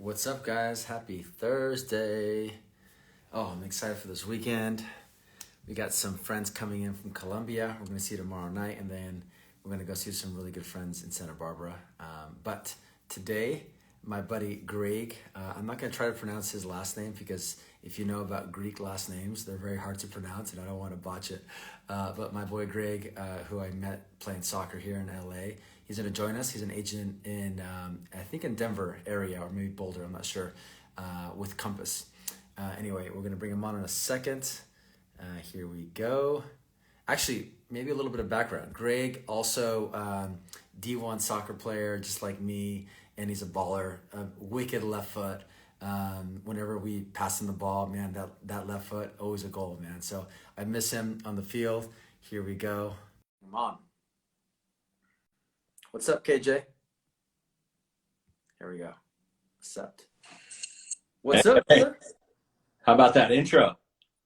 What's up, guys? Happy Thursday. Oh, I'm excited for this weekend. We got some friends coming in from Colombia. We're going to see tomorrow night, and then we're going to go see some really good friends in Santa Barbara. But today, my buddy Greg, I'm not going to try to pronounce his last name because if you know about Greek last names, they're very hard to pronounce, and I don't want to botch it. But my boy Greg, who I met playing soccer here in LA, he's going to join us. He's an agent in, I think in Denver area, or maybe Boulder, I'm not sure, with Compass. Anyway, we're going to bring him on in a second. Here we go. Actually, maybe a little bit of background. Greg, also D1 soccer player, just like me, and he's a baller, a wicked left foot. Whenever we pass him the ball, man, that left foot, always a goal, man. So I miss him on the field. Here we go. Come on. What's up, KJ? Here we go. Accept. What's up, brother? How about that intro?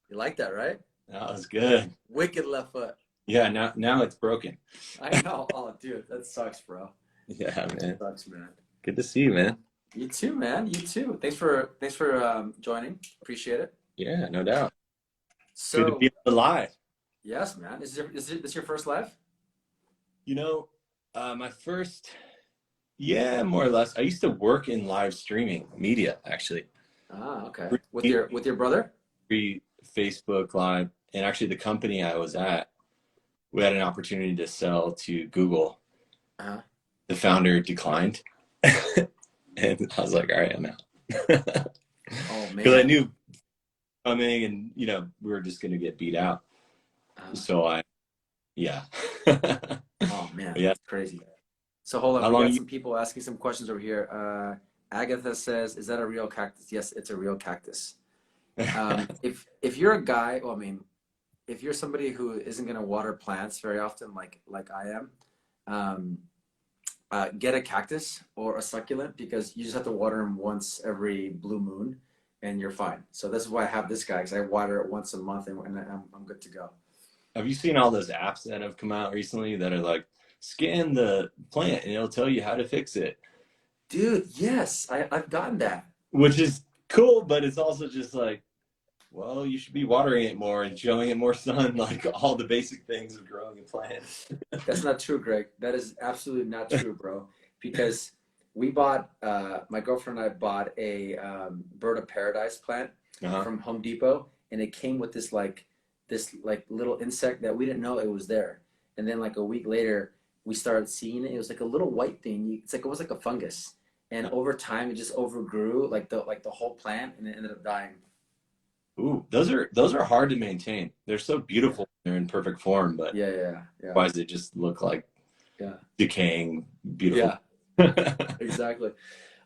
You like that, right? That was good. Wicked left foot. Yeah, now it's broken. I know. Oh, dude, that sucks, bro. Yeah, man. That sucks, man. Good to see you, man. You too, man. You too. Thanks for joining. Appreciate it. Yeah, no doubt. So, good to be alive. Yes, man. Is this your first live? You know, my first, yeah, more or less. I used to work in live streaming media, actually. Ah, okay. With your brother? Facebook Live, and actually the company I was at, we had an opportunity to sell to Google. Uh-huh. The founder declined, and I was like, all right, I'm out. Oh man. Because I knew coming, and we were just gonna get beat out. So yeah. Oh man, yeah, that's crazy. So hold on, How we long got some people asking some questions over here. Agatha says, "Is that a real cactus?" Yes, it's a real cactus. If you're a guy, well, I mean, if you're somebody who isn't going to water plants very often, like I am, get a cactus or a succulent because you just have to water them once every blue moon, and you're fine. So this is why I have this guy, because I water it once a month, and I'm good to go. Have you seen all those apps that have come out recently that are like, scan the plant and it'll tell you how to fix it? Dude, yes, I've gotten that. Which is cool, but it's also just like, well, you should be watering it more and showing it more sun, like all the basic things of growing a plant. That's not true, Greg. That is absolutely not true, bro. Because we bought, my girlfriend and I bought a bird of paradise plant from Home Depot, and it came with this little insect that we didn't know it was there. And then like a week later, we started seeing it. It was like a little white thing. It's like almost like a fungus. And over time, it just overgrew like the whole plant, and it ended up dying. Ooh, those are hard to maintain. They're so beautiful. They're in perfect form, but yeah. Why does it just look like decaying beautiful? Yeah, exactly.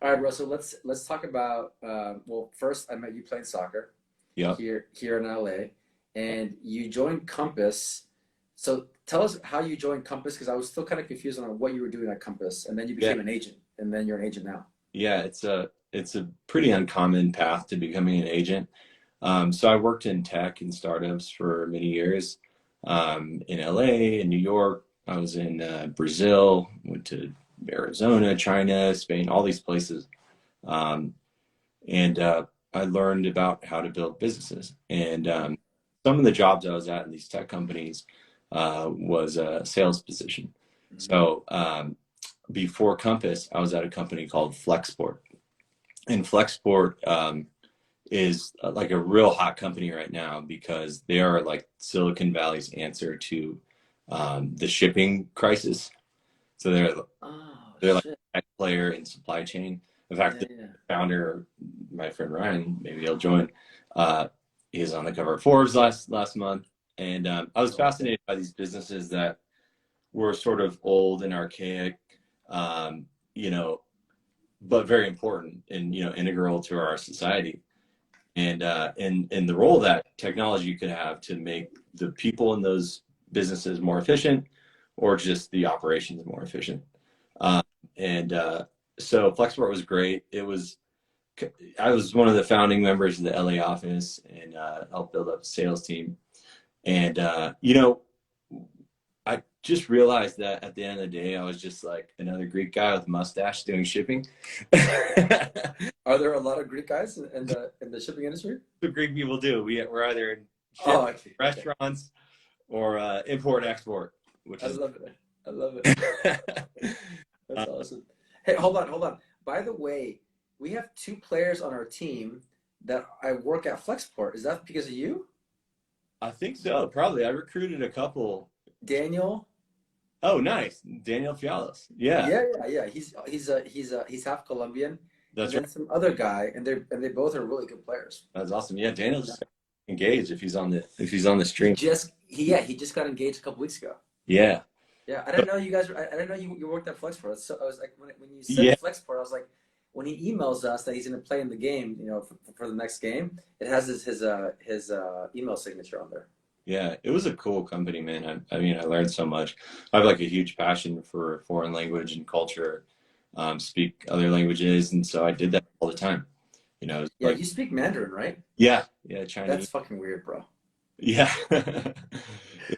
All right, bro. So let's talk about. Well, first I met you playing soccer. Yeah. Here in LA, and you joined Compass. So tell us how you joined Compass, because I was still kind of confused on what you were doing at Compass, and then you became an agent, and then you're an agent now. Yeah, it's a pretty uncommon path to becoming an agent. So I worked in tech and startups for many years, in LA, in New York. I was in Brazil, went to Arizona, China, Spain, all these places. And I learned about how to build businesses. And some of the jobs I was at in these tech companies was a sales position. Mm-hmm. So before Compass, I was at a company called Flexport. And Flexport is like a real hot company right now because they are like Silicon Valley's answer to the shipping crisis. So they're like a tech player in supply chain. In fact, the founder, my friend Ryan, maybe he'll join, he's on the cover of Forbes last month. And I was fascinated by these businesses that were sort of old and archaic, but very important and, integral to our society. And the role that technology could have to make the people in those businesses more efficient, or just the operations more efficient. So Flexport was great. I was one of the founding members of the LA office and helped build up a sales team. And, I just realized that at the end of the day, I was just like another Greek guy with a mustache doing shipping. Are Are there a lot of Greek guys in the shipping industry? What Greek people do. We're either in Oh, okay. restaurants or import export, which I is love it. I love it. That's awesome. Hey, hold on. By the way, we have two players on our team that I work at Flexport. Is that because of you? I think so. Probably. I recruited a couple. Daniel? Oh, nice. Daniel Fialos. Yeah, Yeah. He's half Colombian, and that's then right. some other guy, and they both are really good players. That's awesome. Yeah, Daniel just got engaged if he's on the stream. He just got engaged a couple weeks ago. Yeah. Yeah, I didn't know you guys. I didn't know you worked at Flexport. So I was like, when you said Yeah. Flexport, I was like, when he emails us that he's going to play in the game, for the next game, it has his email signature on there. Yeah, it was a cool company, man. I mean, I learned so much. I have like a huge passion for foreign language and culture, speak other languages, and so I did that all the time. It's Yeah, like, you speak Mandarin, right? yeah, That's Chinese. fucking weird, bro. Yeah.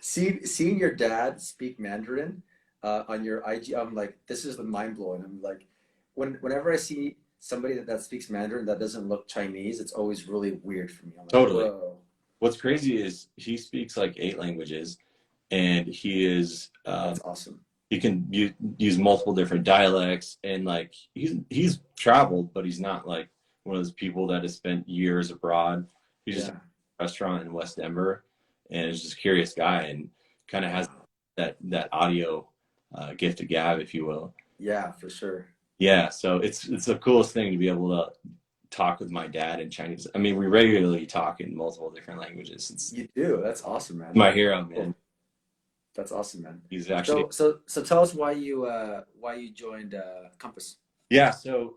Seeing your dad speak Mandarin on your IG, I'm like, this is mind blowing. I'm like, whenever I see somebody that speaks Mandarin that doesn't look Chinese, it's always really weird for me. I'm like, Totally. whoa. What's crazy is he speaks like 8 languages, and he is That's awesome. he can use multiple different dialects, and like he's traveled, but he's not like one of those people that has spent years abroad. He's just Yeah. a restaurant in West Denver, and is just a curious guy, and kind of has that audio gift of gab, if you will. Yeah, for sure. Yeah, so it's the coolest thing to be able to talk with my dad in Chinese. I mean, we regularly talk in multiple different languages. It's You do. That's awesome, man. my hero, man. Cool. That's awesome, man. He's actually So tell us why you joined Compass. yeah. So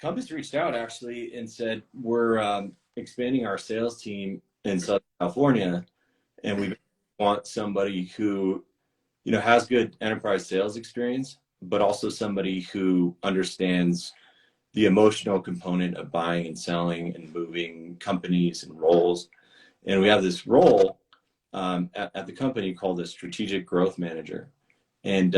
Compass reached out actually and said we're expanding our sales team in Southern California, and we want somebody who has good enterprise sales experience, but also somebody who understands the emotional component of buying and selling and moving companies and roles. And we have this role at the company called a strategic growth manager. And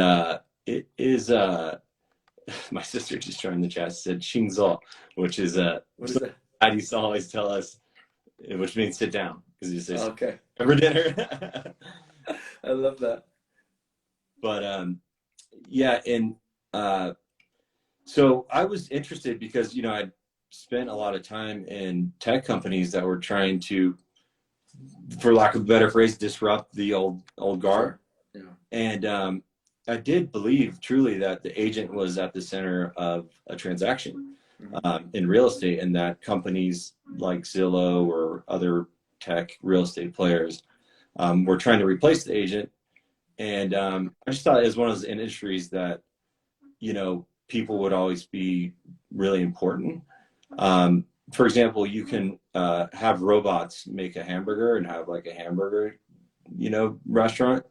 it is, my sister just joined the chat, said "xingzuo," which is What is that? I used to always tell us, which means sit down, because you say Okay. over dinner. I love that. But yeah, and so I was interested because I'd spent a lot of time in tech companies that were trying to, for lack of a better phrase, disrupt the old guard. Sure. Yeah. And I did believe truly that the agent was at the center of a transaction in real estate, and that companies like Zillow or other tech real estate players were trying to replace the agent. And I just thought it was one of those industries that people would always be really important. For example, you can have robots make a hamburger and have like a hamburger, restaurant.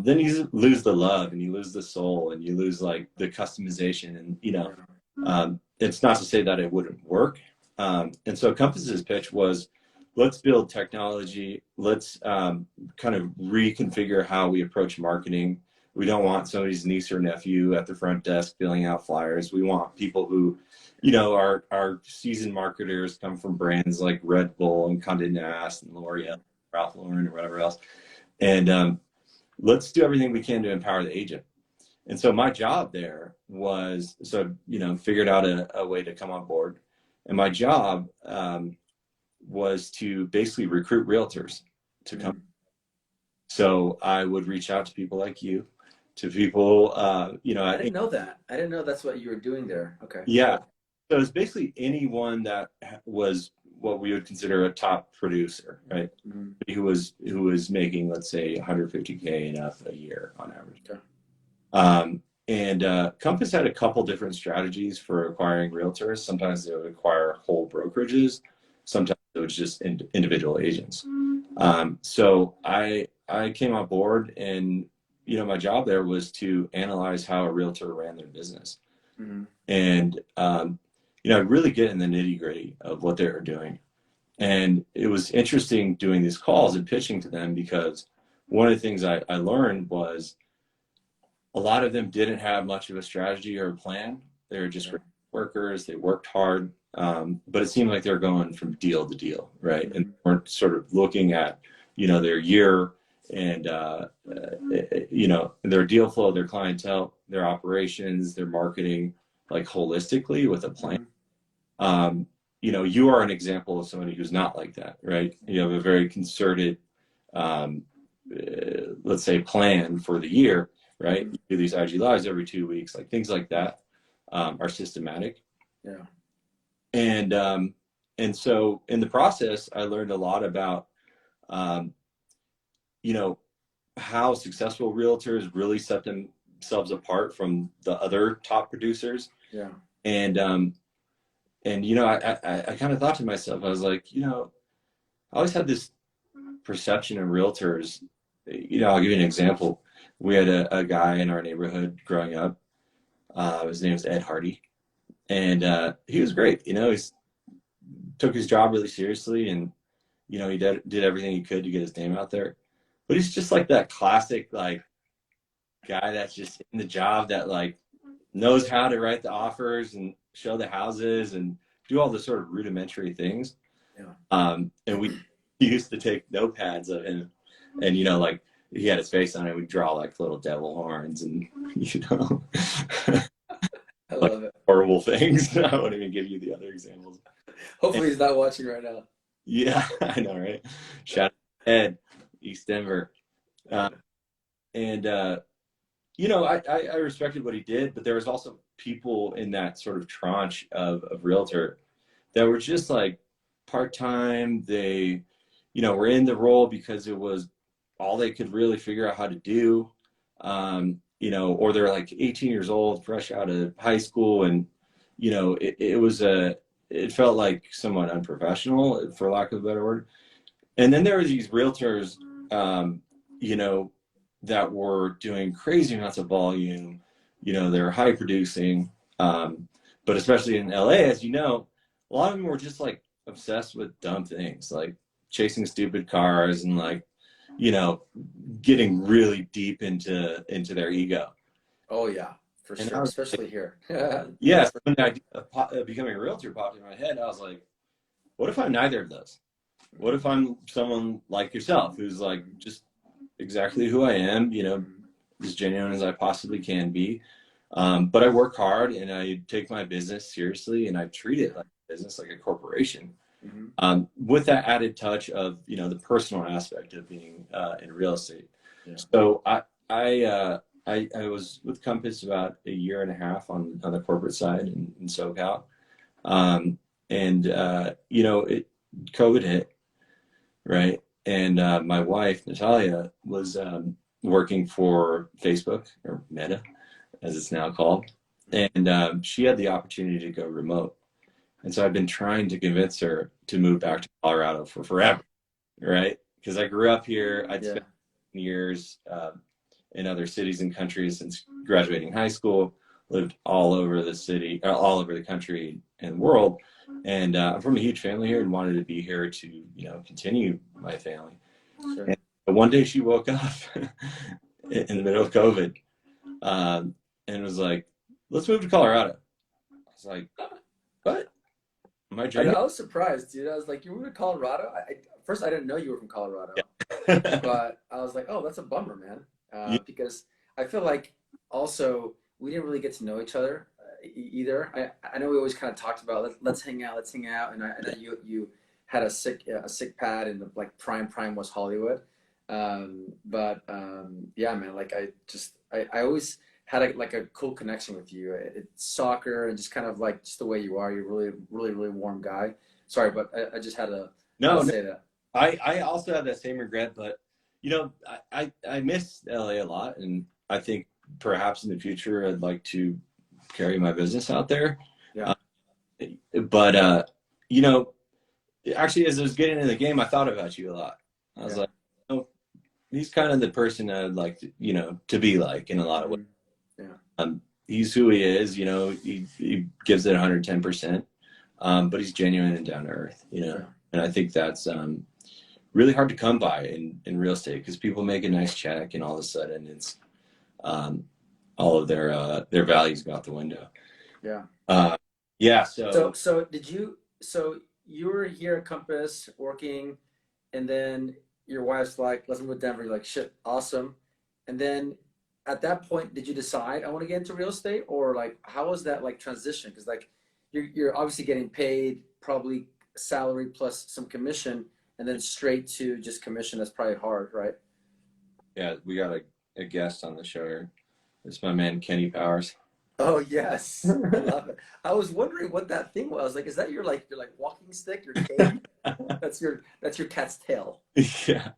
Then you lose the love, and you lose the soul, and you lose like the customization, and it's not to say that it wouldn't work. And so Compass's pitch was, let's build technology. Let's kind of reconfigure how we approach marketing. We don't want somebody's niece or nephew at the front desk filling out flyers. We want people who, are seasoned marketers, come from brands like Red Bull and Condé Nast and L'Oreal, Ralph Lauren, or whatever else. And let's do everything we can to empower the agent. And so my job there was, figured out a way to come on board. And my job was to basically recruit realtors to come. So I would reach out to people like you, to people, I didn't know that. I didn't know that's what you were doing there. Okay. Yeah. So it's basically anyone that was what we would consider a top producer, right? Mm-hmm. Who was making, let's say, 150K and up a year on average. Okay. And Compass had a couple different strategies for acquiring realtors. Sometimes they would acquire whole brokerages. Sometimes it was just individual agents. So I came on board, and my job there was to analyze how a realtor ran their business, and really get in the nitty gritty of what they were doing. And it was interesting doing these calls and pitching to them, because one of the things I learned was a lot of them didn't have much of a strategy or a plan. They were just workers, they worked hard, but it seemed like they were going from deal to deal, right? Mm-hmm. And weren't sort of looking at, their year and, their deal flow, their clientele, their operations, their marketing, like holistically with a plan. Mm-hmm. You are an example of somebody who's not like that, right? You have a very concerted, let's say, plan for the year, right? Mm-hmm. You do these IG lives every 2 weeks, like things like that are systematic. Yeah. And so in the process, I learned a lot about, um, how successful realtors really set themselves apart from the other top producers. Yeah. And I kind of thought to myself, I was like, I always had this perception of realtors. I'll give you an example. We had a guy in our neighborhood growing up. His name was Ed Hardy, and he was great. He took his job really seriously, and he did everything he could to get his name out there. But he's just like that classic like guy that's just in the job that like knows how to write the offers and show the houses and do all the sort of rudimentary things. Yeah. And we used to take notepads and like he had his face on it. We'd draw like little devil horns and I like love it. horrible things. I won't even give you the other examples. Hopefully he's not watching right now. Yeah, I know, right? Shout out to Ed, East Denver. And I respected what he did, but there was also people in that sort of tranche of realtor that were just like part-time. They, were in the role because it was all they could really figure out how to do. Or they're like 18 years old, fresh out of high school, and it felt like somewhat unprofessional, for lack of a better word. And then there were these realtors, that were doing crazy amounts of volume. They're high producing, but especially in LA, as you know, a lot of them were just like obsessed with dumb things, like chasing stupid cars and like, getting really deep into their ego. Oh yeah, for And sure, especially like, here. yeah, when the idea of becoming a realtor popped in my head, I was like, what if I'm neither of those? What if I'm someone like yourself who's like just exactly who I am, as genuine as I possibly can be. But I work hard and I take my business seriously and I treat it like a business, like a corporation. Mm-hmm. With that added touch of, the personal aspect of being in real estate. Yeah. So I was with Compass about a year and a half on the corporate side in SoCal. COVID hit, right? And my wife, Natalia, was working for Facebook, or Meta, as it's now called. And she had the opportunity to go remote. And so I've been trying to convince her to move back to Colorado for forever, right? Because I grew up here. I'd spent years in other cities and countries since graduating high school, lived all over the city, all over the country and world. And I'm from a huge family here and wanted to be here to, continue my family. Sure. And one day she woke up in the middle of COVID and was like, let's move to Colorado. I was like, what? Am I dreaming? I was surprised, dude. I was like, you moved to Colorado? First, I didn't know you were from Colorado. Yeah. But I was like, oh, that's a bummer, man. Because I feel like also we didn't really get to know each other either. I know we always kind of talked about let's hang out, and I know you had a sick pad in the like prime West Hollywood. Yeah, man. Like I always had a cool connection with you. It's soccer and just kind of like just the way you are. You're really, really, really warm guy. Sorry, but I just had to say that. I also have that same regret, but I miss LA a lot, and I think perhaps in the future I'd like to carry my business out there. Yeah. But actually, as I was getting into the game, I thought about you a lot. I was like, oh, he's kind of the person I'd like to, to be like in a lot of ways. Yeah. He's who he is, he gives it 110%, but he's genuine and down to earth, Yeah. And I think that's really hard to come by in real estate because people make a nice check and all of a sudden it's all of their values go out the window. Yeah. Yeah, So so you were here at Compass working, and then your wife's like, let's move to Denver. You're like, shit, awesome. And then at that point, did you decide I want to get into real estate, or like how was that like transition? Because like you're obviously getting paid probably salary plus some commission, and then straight to just commission. That's probably hard, right? yeah, we got a guest on the show here. It's my man Kenny Powers. Oh yes, I love it. I was wondering what that thing was. Like, is that your like walking stick, your cane? That's your cat's tail. Yeah.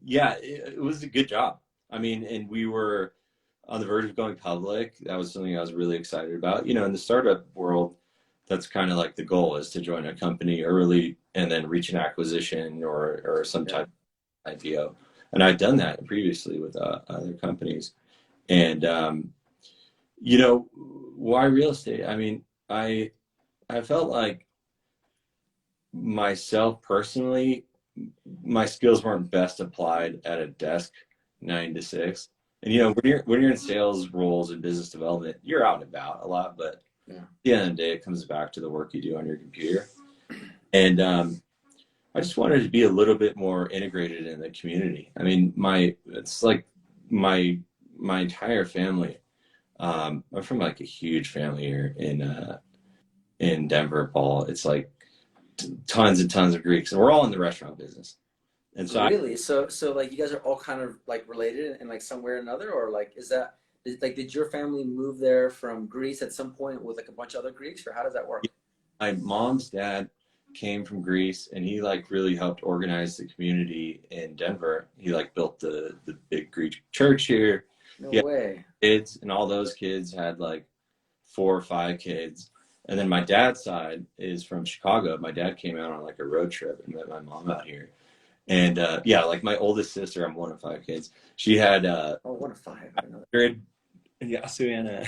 Yeah, it was a good job. I mean, and we were on the verge of going public. That was something I was really excited about. You know, in the startup world, that's kind of like the goal is to join a company early and then reach an acquisition or some Yeah. type of IPO. And I'd done that previously with other companies. And you know, why real estate? I mean, I felt like myself personally, my skills weren't best applied at a desk 9 to 6. And you know, when you're in sales roles and business development, you're out and about a lot, but Yeah. at the end of the day, it comes back to the work you do on your computer. And I just wanted to be a little bit more integrated in the community. I mean, it's like my my entire family. I'm from like a huge family here in Denver, Paul. It's like tons and tons of Greeks, and we're all in the restaurant business. And so Really? So like you guys are all kind of like related in like some way or another, or like is that like did your family move there from Greece at some point with like a bunch of other Greeks, or how does that work? my mom's dad came from Greece, and he like really helped organize the community in Denver. He like built the big Greek church here. No He had way. kids, and all those kids had like 4 or 5 kids. And then my dad's side is from Chicago. My dad came out on like a road trip and met my mom out here. And yeah, like my oldest sister, I'm one of 5 kids. She had Oh, 1 of 5. I know 100, yeah, Suanna.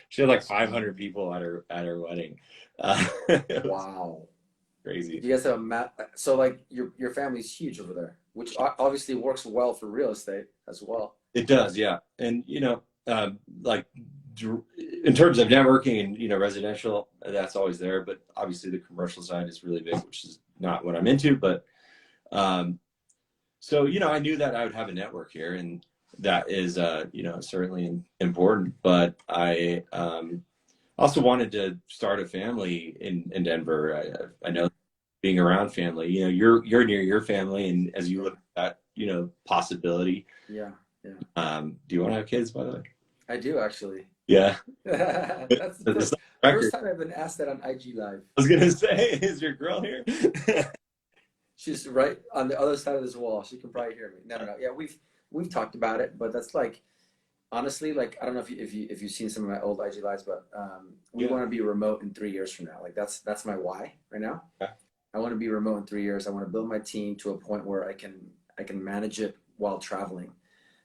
She had like 500 people at her wedding. that. It was Wow. crazy. You guys have a map. So like your family's huge over there, which obviously works well for real estate as well. It does, yeah. And you know, like in terms of networking and you know residential, that's always there. But obviously the commercial side is really big, which is not what I'm into. But um, so you know, I knew that I would have a network here, and that is you know certainly important. But I also wanted to start a family in Denver. I know being around family, you know, you're near your family, and as you Yeah. look at that, you know, possibility. Yeah. Yeah. Do you want to have kids, by the way? I do actually. Yeah. That's the That's first the record. first time I've been asked that on IG Live. I was gonna say, is your girl here? She's right on the other side of this wall. She can probably hear me. No, no, no. Yeah, we've talked about it, but that's like honestly, like I don't know if you've seen some of my old IG lives, but we Yeah. want to be remote in 3 years from now. Like that's my why right now. Yeah. I want to be remote in 3 years. I want to build my team to a point where I can manage it while traveling.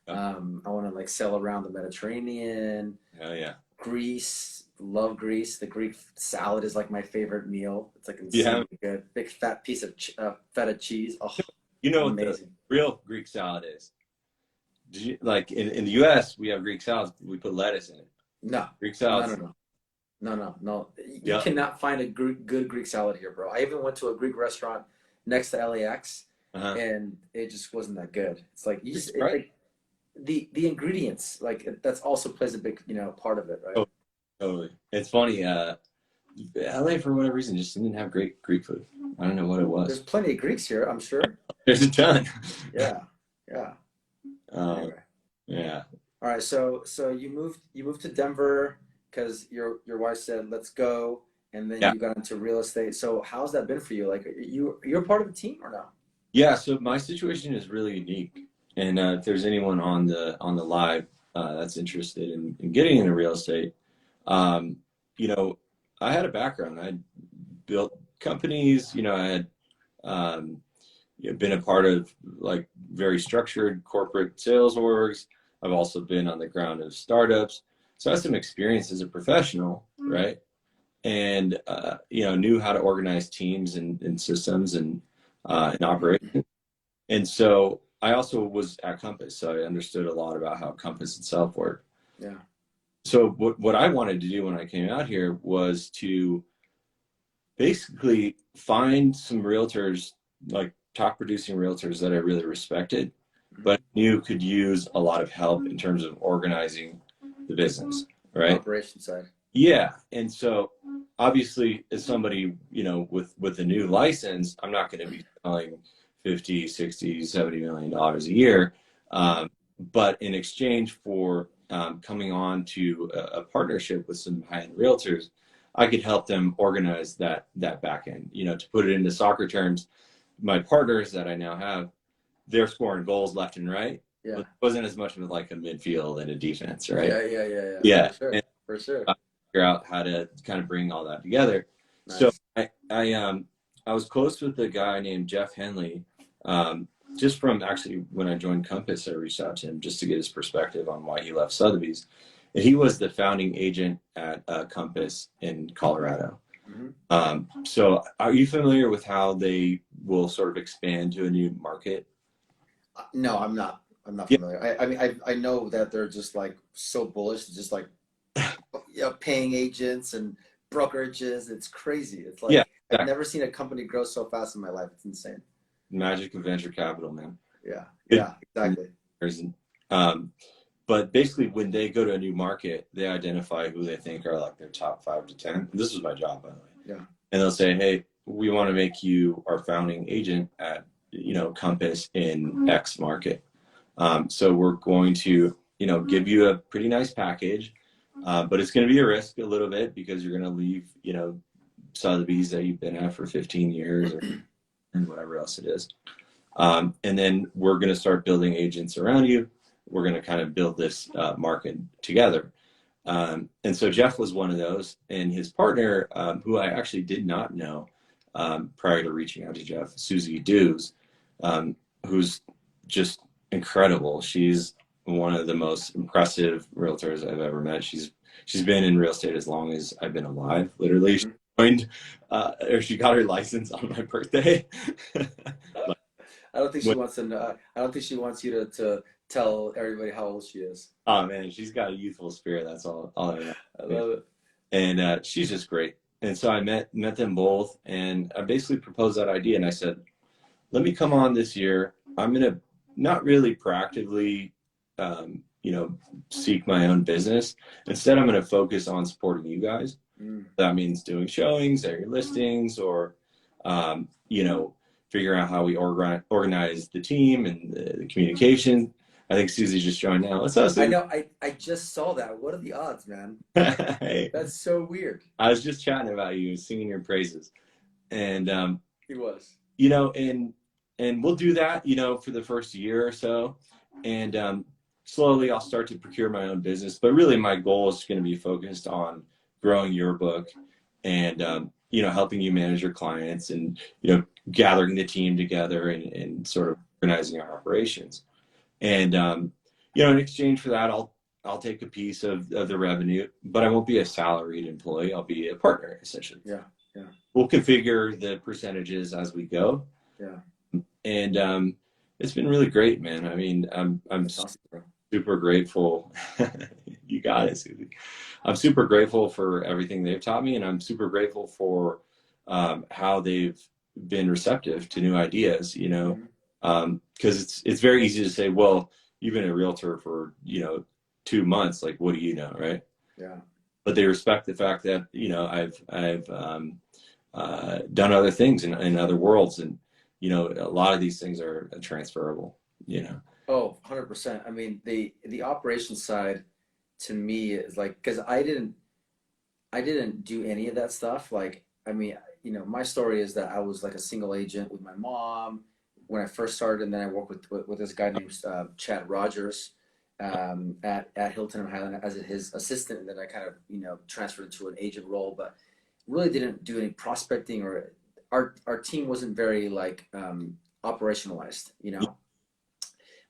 Yeah. I want to like sail around the Mediterranean, Oh yeah. Greece. Love Greece. The Greek salad is like my favorite meal. It's like Yeah. insanely good. Big fat piece of feta cheese. Oh, You know what the amazing. real Greek salad is? Did you like in the US we have Greek salads, we put lettuce in it. No, Greek no, salads. no, no. No, no, no. You Yeah. cannot find a good Greek salad here, bro. I even went to a Greek restaurant next to LAX, Uh-huh. and it just wasn't that good. It's like you just Right. like the ingredients, like that's also plays a big part of it, right? Oh, totally. It's funny. LA for whatever reason just didn't have great Greek food. I don't know what it There's was. plenty of Greeks here, I'm sure. There's a ton. Yeah, yeah. Um, Anyway, yeah. all right. So you moved to Denver because your wife said let's go, and then Yeah. you got into real estate. So how's that been for you? Like you're part of the team or no? Yeah, so my situation is really unique. And if there's anyone on the live that's interested in getting into real estate, um, you know, I had a background. I built companies. You know, I had you know, been a part of like very structured corporate sales orgs. I've also been on the ground of startups. So I have some experience as a professional, right? And you know, knew how to organize teams and systems and operate. And so I also was at Compass, so I understood a lot about how Compass itself worked. Yeah. So what I wanted to do when I came out here was to basically find some realtors, like top producing realtors that I really respected, but knew could use a lot of help in terms of organizing the business, right? Operation side. Yeah. And so obviously as somebody, with a new license, I'm not going to be selling 50, 60, 70 million dollars a year. But in exchange for coming on to a partnership with some high-end realtors, I could help them organize that back end. To put it into soccer terms, my partners that I now have, they're scoring goals left and right. Yeah. But it wasn't as much of like a midfield and a defense, right? Yeah. Yeah. For sure. And For sure. figure out how to kind of bring all that together. Nice. So I was close with a guy named Jeff Henley. Just from actually when I joined Compass, I reached out to him just to get his perspective on why he left Sotheby's. And he was the founding agent at Compass in Colorado. So are you familiar with how they will sort of expand to a new market? No, I'm not. I'm not familiar. I mean, I know that they're just like so bullish, just like paying agents and brokerages. It's crazy. It's like exactly. I've never seen a company grow so fast in my life. It's insane. Magic of venture capital, man. Yeah, exactly. But basically, when they go to a new market, they identify who they think are like their top 5 to 10. This was my job, by the way. Yeah. And they'll say, hey, we want to make you our founding agent at, Compass in X market. So we're going to, give you a pretty nice package, but it's going to be a risk a little bit because you're going to leave, Sotheby's that you've been at for 15 years and whatever else it is. And then we're going to start building agents around you. We're going to kind of build this market together. And so Jeff was one of those, and his partner, who I actually did not know prior to reaching out to Jeff, Susie Dews, who's just incredible. She's one of the most impressive realtors I've ever met. She's been in real estate as long as I've been alive, literally. She joined, or she got her license on my birthday. I don't think she wants to know. I don't think she wants you to tell everybody how old she is. Oh man, she's got a youthful spirit. That's all I know. I love it. And she's just great. And so I met them both, and I basically proposed that idea. And I said, let me come on this year. I'm gonna not really proactively, seek my own business. Instead, I'm gonna focus on supporting you guys. That means doing showings at your listings, or figuring out how we organize the team and the communication. I think Susie just joined now. What's up, Susie? I know. I just saw that. What are the odds, man? Hey, that's so weird. I was just chatting about you, singing your praises, and he was. And we'll do that, for the first year or so, and slowly I'll start to procure my own business. But really, my goal is going to be focused on growing your book, and helping you manage your clients, and gathering the team together, and sort of organizing our operations. And in exchange for that, I'll take a piece of the revenue, but I won't be a salaried employee. I'll be a partner, essentially. Yeah. We'll configure the percentages as we go. Yeah. And it's been really great, man. I mean, I'm awesome, super grateful. You got it, Susie. I'm super grateful for everything they've taught me, and I'm super grateful for how they've been receptive to new ideas. Because it's very easy to say, well, you've been a realtor for 2 months, like what do you know, right? Yeah. But they respect the fact that I've done other things in other worlds, and a lot of these things are transferable. Oh, 100%. I mean, the operations side to me is like, because I didn't do any of that stuff. Like, I mean, my story is that I was like a single agent with my mom when I first started, and then I worked with this guy named Chad Rogers at Hilton and Hyland as his assistant, and then I kind of transferred into an agent role, but really didn't do any prospecting, or our team wasn't very like operationalized,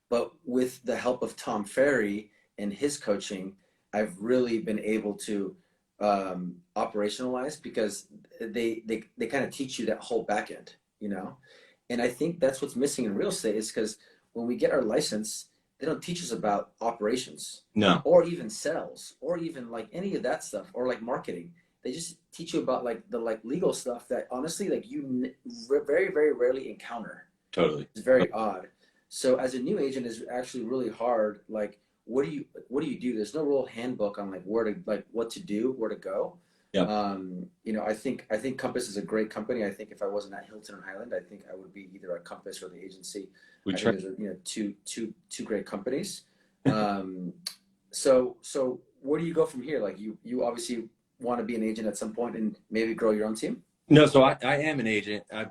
But with the help of Tom Ferry and his coaching, I've really been able to operationalize, because they kind of teach you that whole back end, And I think that's what's missing in real estate, is because when we get our license, they don't teach us about operations No, or even sales or even like any of that stuff or like marketing. They just teach you about like the like legal stuff that honestly like very, very rarely encounter. totally. It's very odd. So as a new agent is actually really hard. Like, what do you do? There's no real handbook on like where to like what to do, where to go. Yep. I think Compass is a great company. I think if I wasn't at Hilton or Hyland, I think I would be either at Compass or the agency. We I try. think those are two great companies. So where do you go from here? Like you obviously want to be an agent at some point and maybe grow your own team. No, so I am an agent. I've,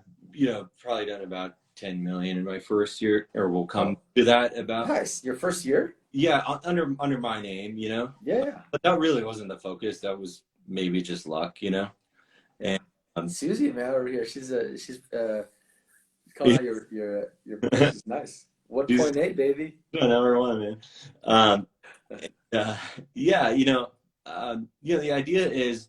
probably done about 10 million in my first year, or will come to that about. Nice. Your first year? Yeah, under my name, Yeah. but that really wasn't the focus. That was maybe just luck. Yeah. And Susie, man, over here. She's calling out your price is nice. she's 1.8, baby. number one, man. Um, yeah, the idea is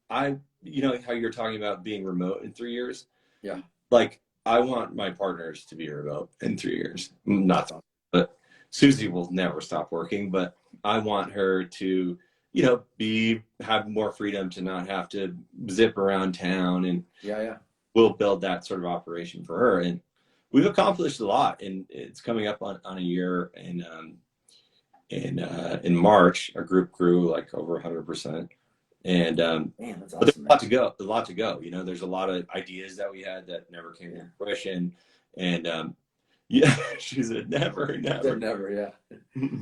how you're talking about being remote in 3 years. Yeah. Like I want my partners to be remote in 3 years. Not, but Susie will never stop working, but I want her to, have more freedom to not have to zip around town, and Yeah. we'll build that sort of operation for her. And we've accomplished a lot, and it's coming up on a year. And in March, our group grew like over 100%. And Man, that's but there's awesome, a lot to go. A lot to go. There's a lot of ideas that we had that never came to fruition. And yeah, she said never. Never, yeah.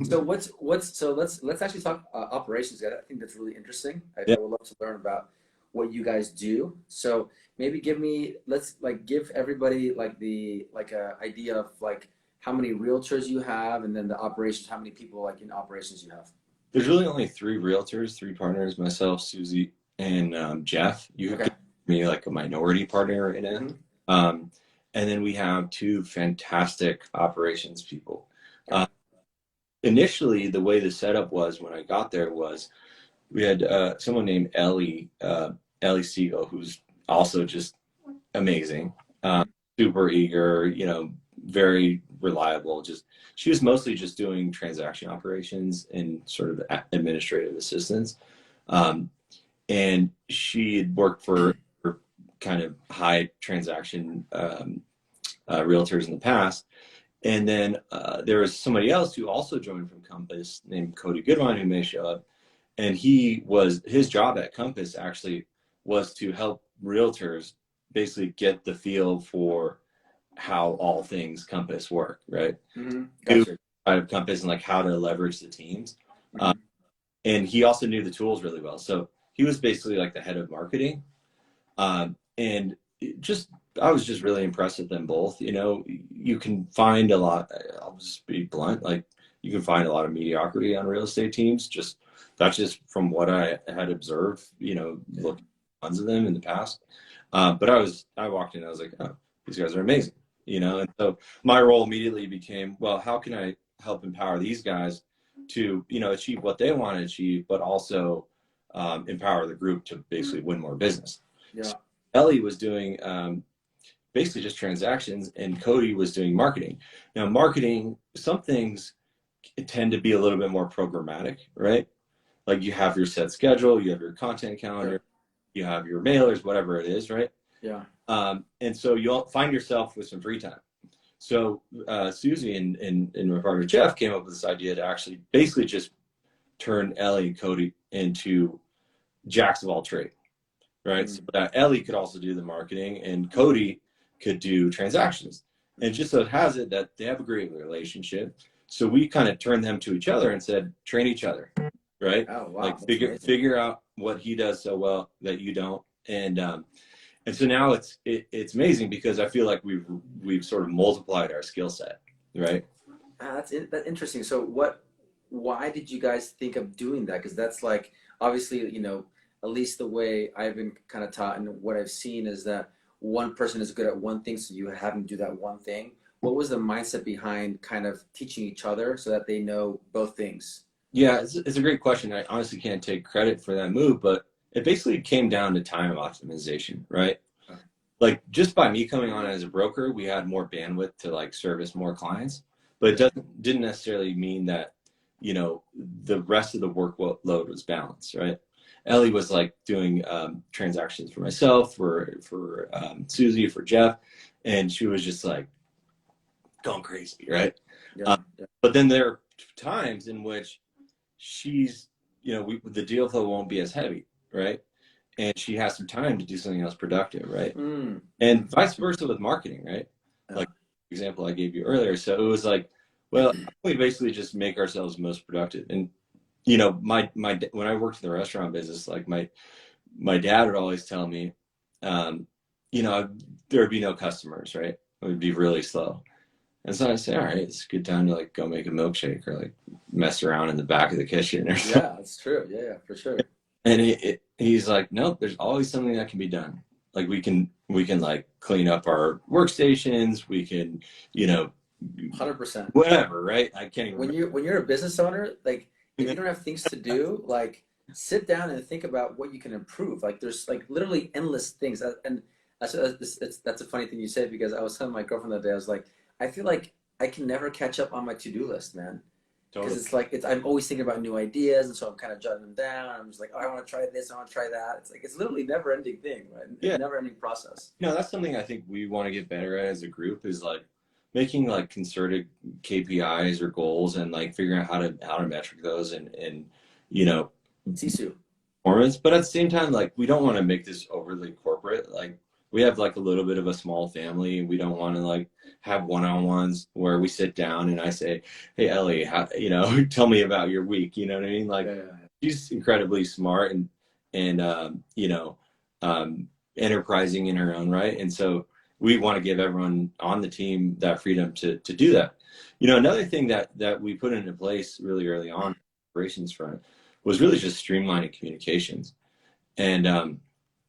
So let's actually talk operations, guys. I think that's really interesting. I would love to learn about what you guys do. So maybe let's give everybody a idea of like how many realtors you have, and then the operations, how many people like in operations you have. There's really only 3 realtors, 3 partners, myself, Susie, and Jeff. You could give me like a minority partner in it. Mm-hmm. And then we have 2 fantastic operations people. Initially, the way the setup was when I got there was we had someone named Ellie Siegel, who's also just amazing, super eager, very reliable. She was mostly just doing transaction operations and sort of administrative assistance. And she had worked for kind of high transaction realtors in the past. And then there was somebody else who also joined from Compass named Cody Goodwine, who may show up. And his job at Compass actually was to help realtors basically get the feel for how all things Compass work, right? Mm-hmm. Gotcha. Of Compass and like how to leverage the teams. Mm-hmm. And he also knew the tools really well. So he was basically like the head of marketing. And I was just really impressed with them both. You can find a lot, I'll just be blunt, like you can find a lot of mediocrity on real estate teams. That's just from what I had observed, looking at tons of them in the past. But I walked in, I was like, oh, these guys are amazing, and so my role immediately became, well, how can I help empower these guys to, achieve what they want to achieve, but also empower the group to basically win more business. Yeah. So Ellie was doing basically just transactions, and Cody was doing marketing. Now, marketing, some things tend to be a little bit more programmatic, right? Like you have your set schedule, you have your content calendar, you have your mailers, whatever it is, right? Yeah. And so you'll find yourself with some free time. So Susie and my partner Jeff came up with this idea to actually basically just turn Ellie and Cody into jacks of all trades, right? Mm-hmm. So that Ellie could also do the marketing and Cody could do transactions. And just so it has it that they have a great relationship. So we kind of turned them to each other and said, train each other, right? Oh, wow. Like figure out what he does so well that you don't. And so now it's amazing because I feel like we've sort of multiplied our skill set, right? That's interesting. So why did you guys think of doing that? Because that's like, obviously, at least the way I've been kind of taught and what I've seen is that one person is good at one thing, so you have them do that one thing. What was the mindset behind kind of teaching each other so that they know both things? Yeah, it's a great question. I honestly can't take credit for that move, but it basically came down to time optimization, right? Like just by me coming on as a broker, we had more bandwidth to like service more clients. but didn't necessarily mean that, you know, the rest of the workload was balanced, right? Ellie was like doing transactions for myself, for Susie, for Jeff, and she was just like going crazy, right? Yeah. But then there are times in which she's, you know, the deal flow won't be as heavy, right? And she has some time to do something else productive, right? And vice versa with marketing, right? Like the example I gave you earlier. So it was like, well, we basically just make ourselves most productive. And you know, my when I worked in the restaurant business, like my dad would always tell me, you know, there would be no customers, right? It would be really slow. And so I say, all right, it's a good time to like go make a milkshake or like mess around in the back of the kitchen or something. Yeah, that's true. Yeah, for sure. And he's like, nope, there's always something that can be done. Like we can like clean up our workstations. We can, you know, 100%. whatever, right? I can't even. When you're a business owner, like if you don't have things to do, like sit down and think about what you can improve. Like there's like literally endless things. And that's a funny thing you said, because I was telling my girlfriend that day, I was like, I feel like I can never catch up on my to-do list, man. Because it's like I'm always thinking about new ideas, and so I'm kind of jotting them down. I'm just like, oh, I want to try this, I want to try that. It's like it's literally never-ending thing, right? Yeah, never-ending process. You know, that's something I think we want to get better at as a group, is like making like concerted KPIs or goals, and like figuring out how to metric those, and you know, Sisu. Performance. But at the same time, like we don't want to make this overly corporate. Like we have like a little bit of a small family. We don't want to like have one-on-ones where we sit down and I say, hey Ellie, you know, tell me about your week. You know what I mean? Like she's incredibly smart and you know, enterprising in her own right. And so we want to give everyone on the team that freedom to do that. You know, another thing that we put into place really early on, operations front, was really just streamlining communications. And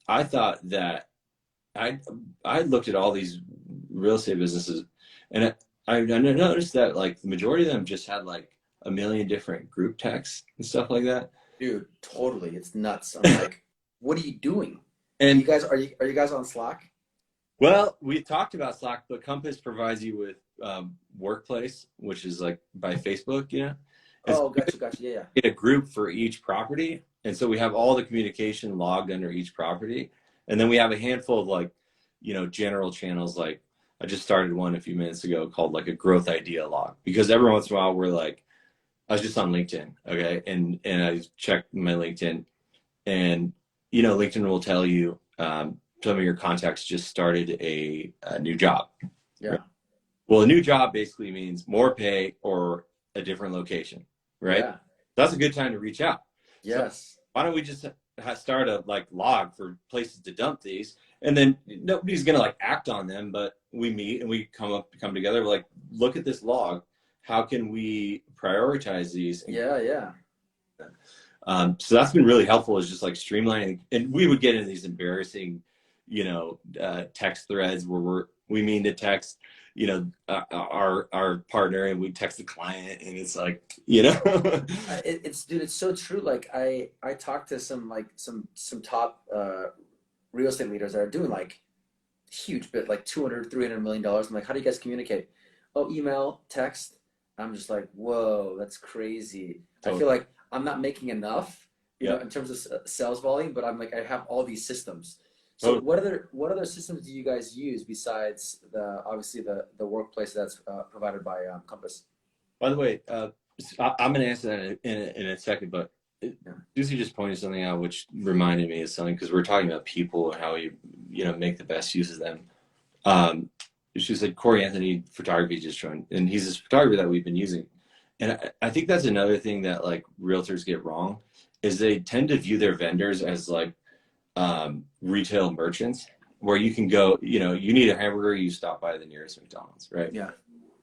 I thought that I looked at all these real estate businesses, and I noticed that like the majority of them just had like a million different group texts and stuff like that. Dude, totally, it's nuts. I'm like, what are you doing? And you guys are you guys on Slack? Well, we talked about Slack, but Compass provides you with Workplace, which is like by Facebook, you know. Oh, gotcha. Yeah. Get a group for each property, and so we have all the communication logged under each property, and then we have a handful of like, you know, general channels. Like I just started one a few minutes ago called like a growth idea log, because every once in a while we're like, I was just on LinkedIn, okay, and I checked my LinkedIn, and you know, LinkedIn will tell you some of your contacts just started a new job. Yeah. Right? Well, a new job basically means more pay or a different location, right? Yeah. That's a good time to reach out. Yes. So why don't we just start a like log for places to dump these, and then nobody's gonna like act on them, but we meet and we come together. We're like, look at this log. How can we prioritize these? Yeah. So that's been really helpful, is just like streamlining. And we would get into these embarrassing, you know, text threads where we mean to text, you know, our partner, and we text the client, and it's like, you know, it's so true. Like I talked to some top real estate leaders that are doing like huge bit, like $200-300 million. I'm like, how do you guys communicate? Oh, email, text. I'm just like, whoa, that's crazy. Totally. I feel like I'm not making enough, you know, in terms of sales volume, but I'm like, I have all these systems. So what other systems do you guys use besides obviously the workplace that's provided by Compass? By the way, I'm going to answer that in a second, but Susie just pointed something out which reminded me of something, because we're talking about people and how you know, make the best use of them. She said Corey Anthony Photography just joined, and he's this photographer that we've been using. And I think that's another thing that like realtors get wrong, is they tend to view their vendors as like retail merchants, where you can go, you know, you need a hamburger, you stop by the nearest McDonald's, right? Yeah.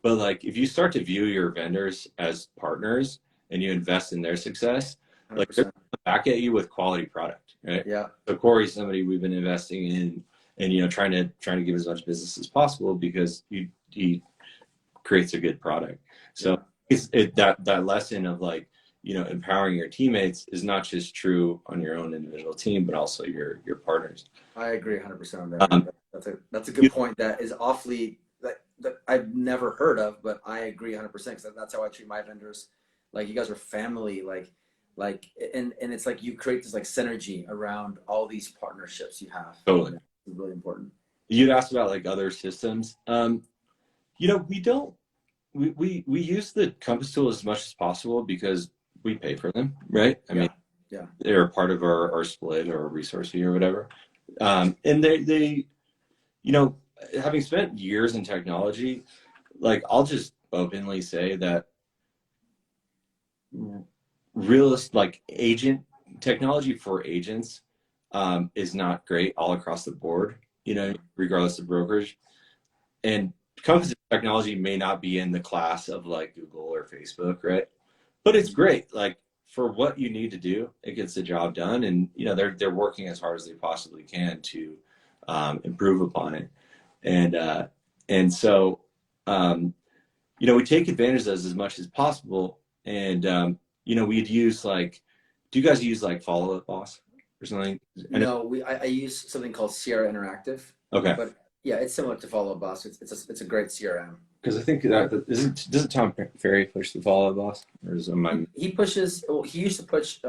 But like if you start to view your vendors as partners and you invest in their success, 100%. Like they're gonna come back at you with quality product, right? Yeah. So Corey's somebody we've been investing in, and you know, trying to give as much business as possible, because he creates a good product. So that lesson of like, you know, empowering your teammates is not just true on your own individual team, but also your partners. I agree 100% on that. That's a good point. That is awfully I've never heard of, but I agree 100% because that's how I treat my vendors. Like you guys are family, and it's like you create this like synergy around all these partnerships you have. Totally. It's really important. You'd asked about like other systems. We don't we use the Compass tool as much as possible because we pay for them, right? I mean, yeah, they're part of our split or resource fee or whatever. And they having spent years in technology, like I'll just openly say that like agent technology for agents is not great all across the board, regardless of brokerage. And Compass technology may not be in the class of like Google or Facebook, right? But it's great. Like for what you need to do, it gets the job done. And they're working as hard as they possibly can to improve upon it. And so we take advantage of those as much as possible. And we'd use like, do you guys use like Follow Up Boss or something? No, I use something called Sierra Interactive. Okay. But yeah, it's similar to Follow Up Boss. It's a great CRM. Because I think doesn't Tom Ferry push the Follow Up Boss, or is he pushes? Well, he used to push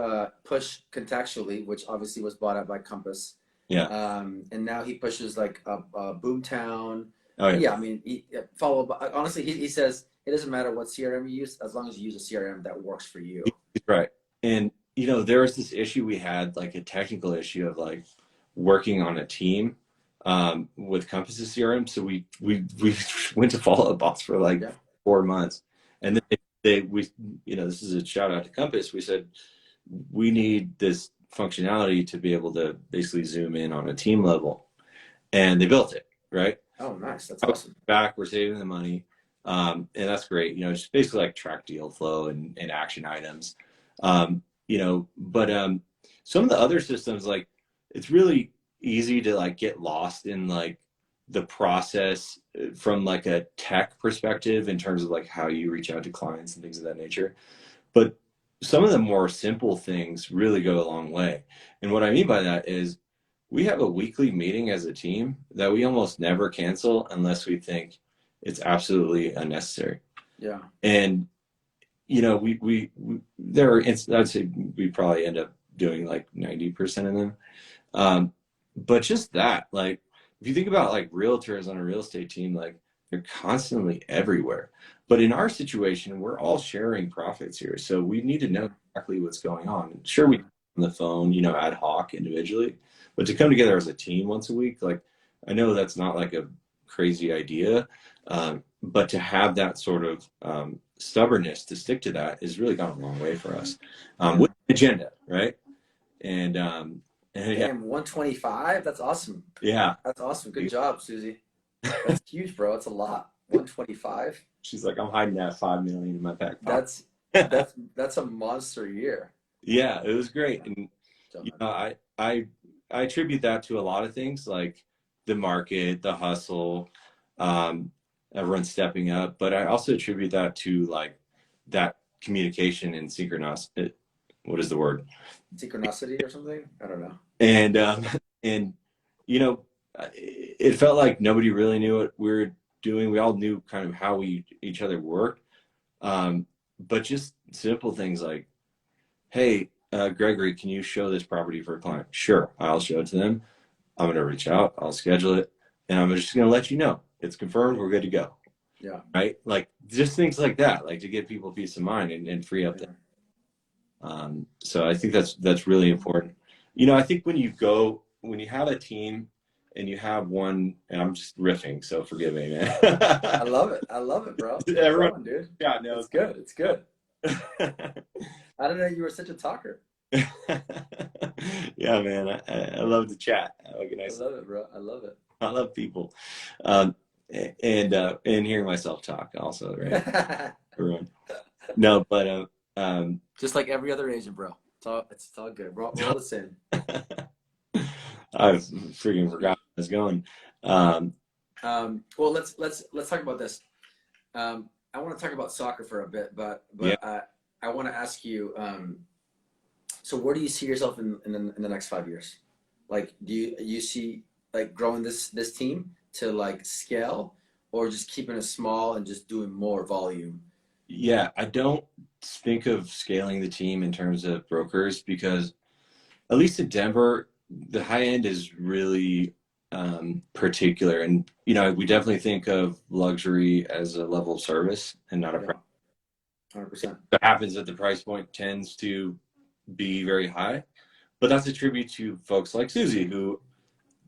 contextually, which obviously was bought out by Compass. Yeah. And now he pushes like Boomtown. Oh yeah. Yeah, I mean, Follow Up. Honestly, he says it doesn't matter what CRM you use as long as you use a CRM that works for you. Right. And there was this issue we had, like a technical issue of like working on a team with Compass's CRM. So we went to Follow Up Boss for like 4 months, and then this is a shout out to Compass. We said we need this functionality to be able to basically zoom in on a team level, and they built it, right? Oh, nice. That's awesome. Back, we're saving the money, and that's great. Just basically like track deal flow and action items, But some of the other systems, like it's really easy to like get lost in like the process from like a tech perspective in terms of like how you reach out to clients and things of that nature. But some of the more simple things really go a long way. And what I mean by that is we have a weekly meeting as a team that we almost never cancel unless we think it's absolutely unnecessary. Yeah. And I'd say we probably end up doing like 90% of them. But just that, like, if you think about like realtors on a real estate team, like they're constantly everywhere. But in our situation, we're all sharing profits here. So we need to know exactly what's going on. Sure, we on the phone, ad hoc individually, but to come together as a team once a week, like I know that's not like a crazy idea, but to have that sort of stubbornness to stick to that has really gone a long way for us with agenda, right? And Damn, 125? That's awesome. Yeah. That's awesome. Good job, Susie. That's huge, bro. It's a lot. 125. She's like, I'm hiding that 5 million in my back pocket. That's a monster year. Yeah, it was great. And I attribute that to a lot of things like the market, the hustle, everyone stepping up. But I also attribute that to like that communication and synchronicity. What is the word? Synchronicity or something? I don't know. And it felt like nobody really knew what we were doing. We all knew kind of how each other worked. But just simple things like, hey, Gregory, can you show this property for a client? Sure, I'll show it to them. I'm going to reach out. I'll schedule it. And I'm just going to let you know. It's confirmed. We're good to go. Yeah. Right? Like just things like that, like to give people peace of mind and free up them. So I think that's really important. I think when you have a team and you have one, and I'm just riffing, so forgive me, man. I love it, bro. Everyone, fun, dude. Yeah, no, it's good. It's good. I didn't know you were such a talker. Yeah, man. I love to chat. I love it, bro. I love it. I love people. And hearing myself talk also, right? Everyone. No, but just like every other agent, bro. It's all good. We're all the same. I freaking forgot where I was going. Well, let's talk about this. I want to talk about soccer for a bit, but yeah. I want to ask you. So, where do you see yourself in the next 5 years? Like, do you see like growing this team to like scale, or just keeping it small and just doing more volume? Yeah, I don't think of scaling the team in terms of brokers because at least in Denver, the high end is really particular. And, we definitely think of luxury as a level of service and not a Yeah, price. 100%. It happens that the price point tends to be very high, but that's a tribute to folks like Susie, who,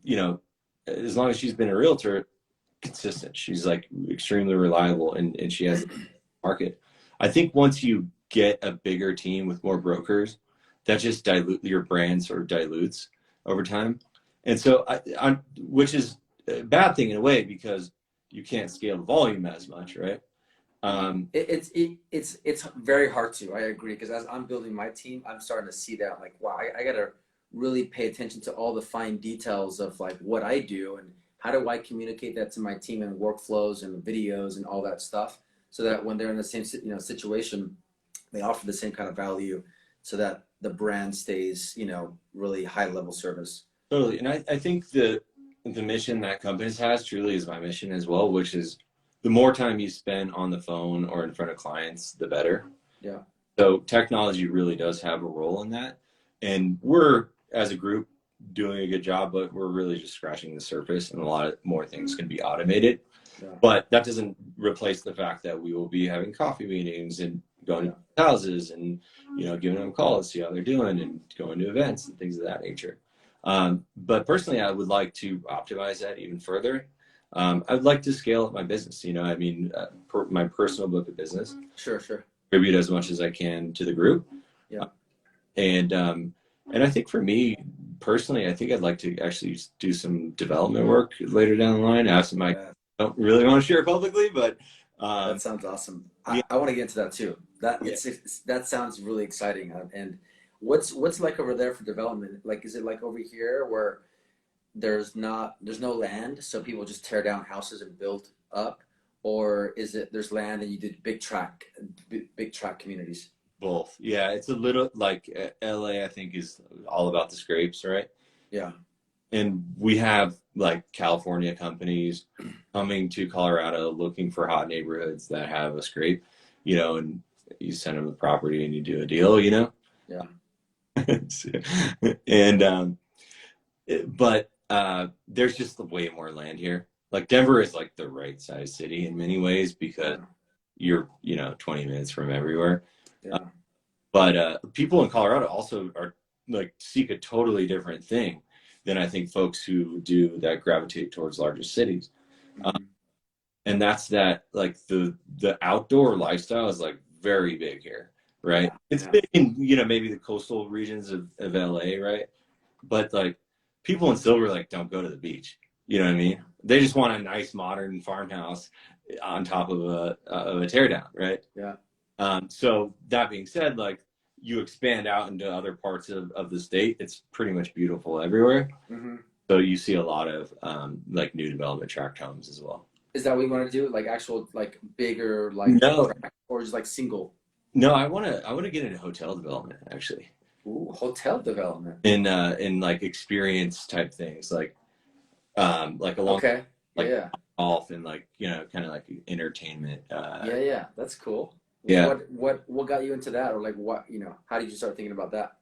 you know, as long as she's been a realtor, consistent. She's like extremely reliable and she has a market. I think once you get a bigger team with more brokers, that just your brand sort of dilutes over time. And so which is a bad thing in a way because you can't scale the volume as much, right? It's very hard to. I agree, because as I'm building my team, I'm starting to see that, like, wow, I gotta really pay attention to all the fine details of like what I do and how do I communicate that to my team and workflows and videos and all that stuff, so that when they're in the same situation, they offer the same kind of value, so that the brand stays really high level service. Totally. And I think the mission that Compass has truly is my mission as well, which is the more time you spend on the phone or in front of clients, the better. Yeah. So technology really does have a role in that. And we're, as a group, doing a good job, but we're really just scratching the surface and a lot more things can be automated. Yeah. But that doesn't replace the fact that we will be having coffee meetings and going to houses and, giving them a call to see how they're doing and going to events and things of that nature. But personally, I would like to optimize that even further. I would like to scale up my business. My personal book of business. Sure. Contribute as much as I can to the group. Yeah. And I think for me personally, I think I'd like to actually do some development work later down the line. I have some I don't really want to share publicly, but that sounds awesome. I want to get into that too. That sounds really exciting. And what's like over there for development? Like, is it like over here where there's no land, so people just tear down houses and build up, or is it there's land and you did big tract communities? Both. Yeah, it's a little like LA, I think, is all about the scrapes, right? Yeah. And we have like California companies coming to Colorado looking for hot neighborhoods that have a scrape, and you send them the property and you do a deal, Yeah. And but there's just way more land here. Like Denver is like the right size city in many ways because you're 20 minutes from everywhere. Yeah. But people in Colorado also are like seek a totally different thing than I think folks who do that gravitate towards larger cities. Mm-hmm. And that's that like the outdoor lifestyle is like very big here, right? Yeah. It's big in maybe the coastal regions of LA, right? But like people in Silver Lake don't go to the beach. You know what I mean? They just want a nice modern farmhouse on top of a teardown, right? Yeah. So that being said, like you expand out into other parts of the state, it's pretty much beautiful everywhere. Mm-hmm. So you see a lot of like new development tract homes as well. Is that what you want to do? Like actual, like bigger, like no, or just like single? No, I want to get into hotel development actually. Ooh, hotel development. In like experience type things, like along okay, like golf and like kind of like entertainment. Yeah, that's cool. Yeah. What got you into that, or like what how did you start thinking about that?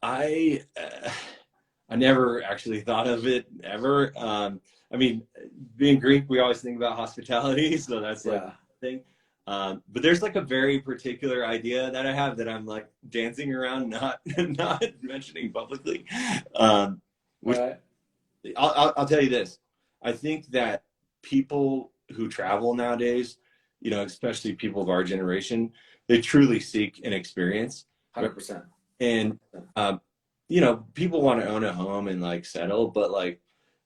I never actually thought of it ever. I mean, being Greek, we always think about hospitality, so that's like the thing. But there's like a very particular idea that I have that I'm like dancing around, not mentioning publicly. Which I'll tell you this. I think that people who travel nowadays, especially people of our generation, they truly seek an experience. 100%. And people want to own a home and like settle, but like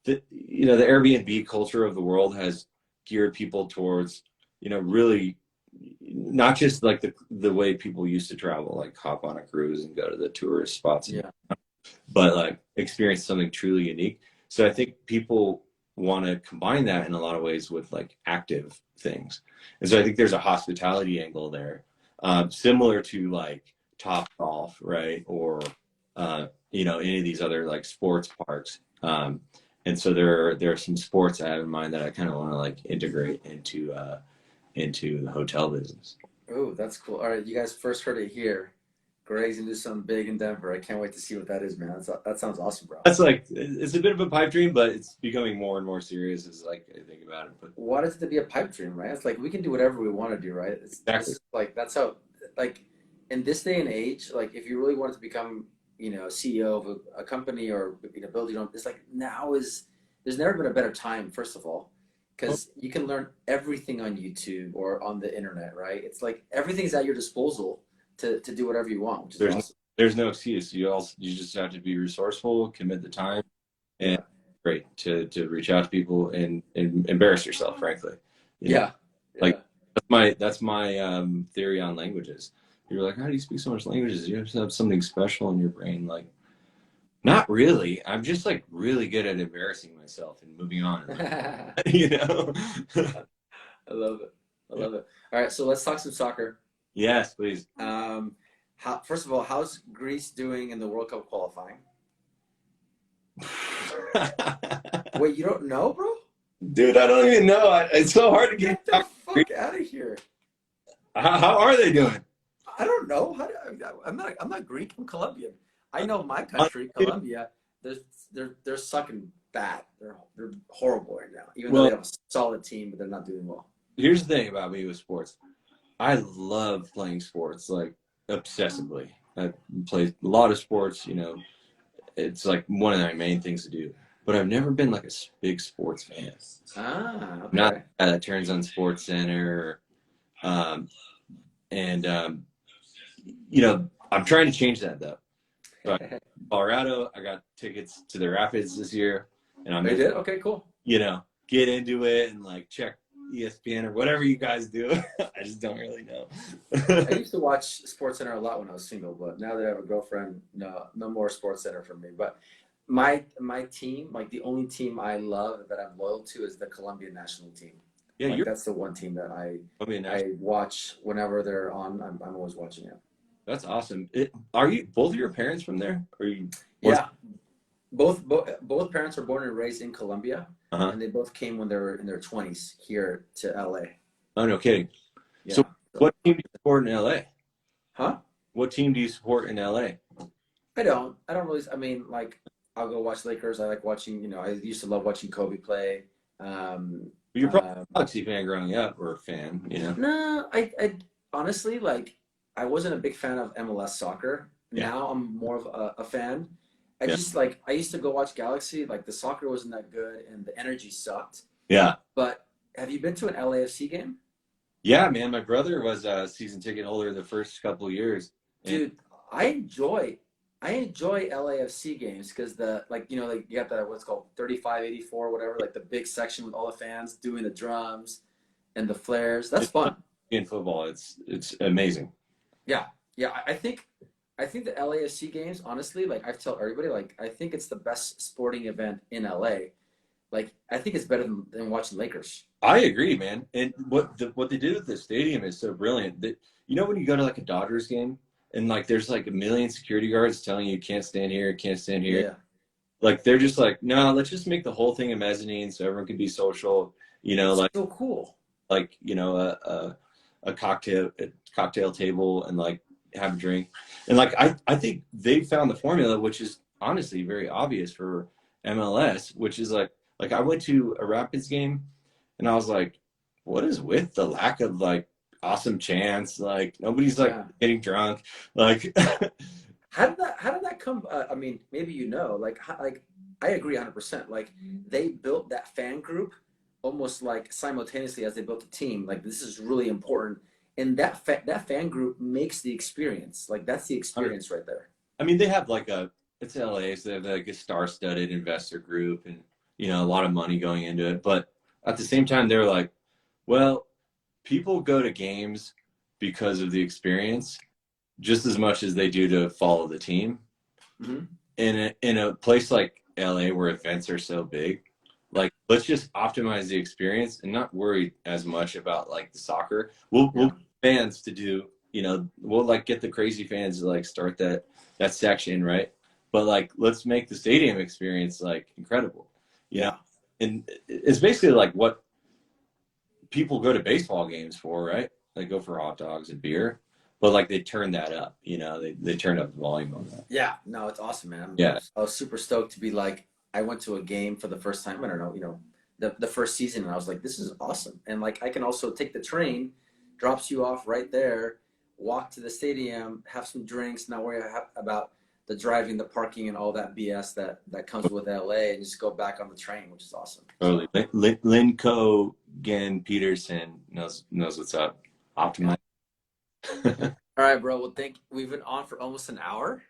the Airbnb culture of the world has geared people towards really not just like the way people used to travel, like hop on a cruise and go to the tourist spots, but like experience something truly unique. So I think people want to combine that in a lot of ways with like active things. And so I think there's a hospitality angle there, similar to like Top Golf, right? Or, any of these other like sports parks. And so there are some sports I have in mind that I kind of want to like integrate into the hotel business. Oh, that's cool. All right, you guys first heard it here. Greg's gonna do something big in Denver. I can't wait to see what that is, man. That sounds awesome, bro. That's like it's a bit of a pipe dream, but it's becoming more and more serious as like I think about it. But Why does it have to be a pipe dream, right? It's like we can do whatever we want to do, right? This exactly, is like that's how like in this day and age, like if you really wanted to become, CEO of a company or build your own, it's like now is there's never been a better time, first of all, well, because you can learn everything on YouTube or on the internet, right? It's like everything's at your disposal to do whatever you want, which is there's awesome. there's no excuse. You just have to be resourceful, commit the time, and Yeah. great to reach out to people and embarrass yourself, frankly. You know, Yeah. like Yeah. that's my theory on languages. You're like, how do you speak so much languages? You have to have something special in your brain. Like, not really. I'm just like really good at embarrassing myself and moving on. Like, you know? I love it. I love it. All right, so let's talk some soccer. Yes, please. First of all, how's Greece doing in the World Cup qualifying? Wait, you don't know, bro? Dude, I don't even know. It's so hard to Get get. the fuck out of here! How are they doing? I don't know. I'm not Greek. I'm Colombian. I know my country, Colombia. They're sucking bad. They're horrible right now. Even though they Well, have a solid team, but they're not doing well. here's the thing about me with sports. I love playing sports like obsessively. I play a lot of sports, it's like one of my main things to do. But I've never been like a big sports fan. Ah, I'm not okay. that turns on Sports Center. Um, and, I'm trying to change that though. So Colorado, I got tickets to the Rapids this year. And I'm They going to, did? Okay, cool. get into it and like check ESPN or whatever you guys do. I just don't really know. I used to watch SportsCenter a lot when I was single, but now that I have a girlfriend, no more SportsCenter for me. But my team, like the only team I love that I'm loyal to, is the Colombian national team. Yeah, Like you're that's the one team that Colombian I national. watch whenever they're on. I'm always watching it. That's awesome. Are you both of your parents from there? Or you? Yeah, both parents were born and raised in Colombia, Uh-huh. and they both came when they were in their 20s here to LA. Oh, no kidding. So, Yeah. So, what team do you support in LA? huh? What team do you support in LA? I don't. I don't really. I mean, like, I'll go watch Lakers. I like watching. I used to love watching Kobe play. Um, Well, you're probably uh, a Galaxy fan growing up, or a fan. no, I honestly like. I wasn't a big fan of MLS soccer. Yeah, Now I'm more of a fan. I yeah, just like. I used to go watch Galaxy. Like the soccer wasn't that good, and the energy sucked. yeah, But have you been to an LAFC game? yeah, man. My brother was a season ticket holder the first couple of years, and Dude, I enjoy LAFC games because like you got the what's called 3584 whatever, like the big section with all the fans doing the drums and the flares. That's it's fun. in football. It's amazing. Yeah. Yeah, I think the LAFC games, honestly, like I've told everybody, like I think it's the best sporting event in LA. Like I think it's better than watching Lakers. I agree, man. And what they did with the stadium is so brilliant. That when you go to like a Dodgers game and like there's like a million security guards telling you can't stand here, can't stand here. Yeah. Like they're just like, no, let's just make the whole thing a mezzanine so everyone can be social. It's Like so cool. a cocktail table and like have a drink. And like I think they found the formula, which is honestly very obvious for MLS, which is like I went to a Rapids game and I was like, what is with the lack of like awesome chants? Like nobody's like Yeah. getting drunk. Like How did that come? I mean, maybe like I agree 100%. Like they built that fan group almost like simultaneously as they built the team. Like this is really important, and that fan group makes the experience. Like that's the experience right there. I mean, they have it's LA, so they have like a star-studded investor group and, a lot of money going into it. But at the same time, they're like, well, people go to games because of the experience just as much as they do to follow the team. Hmm. In a place like LA where events are so big, like let's just optimize the experience and not worry as much about like the soccer. We'll Yeah. get fans to do, we'll like get the crazy fans to like start that section, right? But like let's make the stadium experience like incredible. You know, Yeah. and it's basically like what people go to baseball games for, right? They go for hot dogs and beer, but like they turn that up, you know, they turn up the volume on that. Yeah, no, it's awesome, man. Yeah. I was super stoked to be like, I went to a game for the first time. I don't know, the first season, and I was like, this is awesome. And like, I can also take the train, drops you off right there, walk to the stadium, have some drinks, not worry about the driving, the parking, and all that BS that comes with LA, and just go back on the train, which is awesome. Totally. Linco Gan Peterson knows what's up. Yeah. Optimize. All right, bro. Well, we've been on for almost an hour.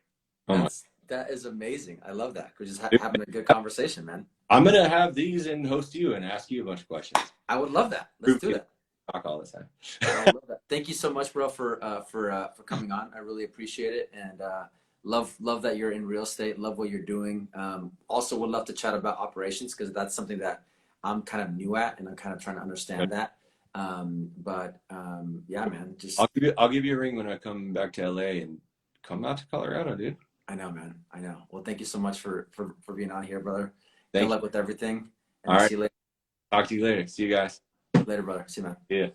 Oh my. That is amazing. I love that. We're just having a good conversation, man. I'm gonna have these and host you and ask you a bunch of questions. I would love that. Let's do that. Talk all the time. I would love that. Thank you so much, bro, for coming on. I really appreciate it, and love that you're in real estate. Love what you're doing. Also, would love to chat about operations because that's something that I'm kind of new at, and I'm kind of trying to understand that. Yeah, man. Just I'll give you a ring when I come back to LA and come out to Colorado, dude. I know, man. I know. Well, thank you so much for being on here, brother. Good luck with everything. And all right. See you later. Talk to you later. See you guys. Later, brother. See you, man. Yeah.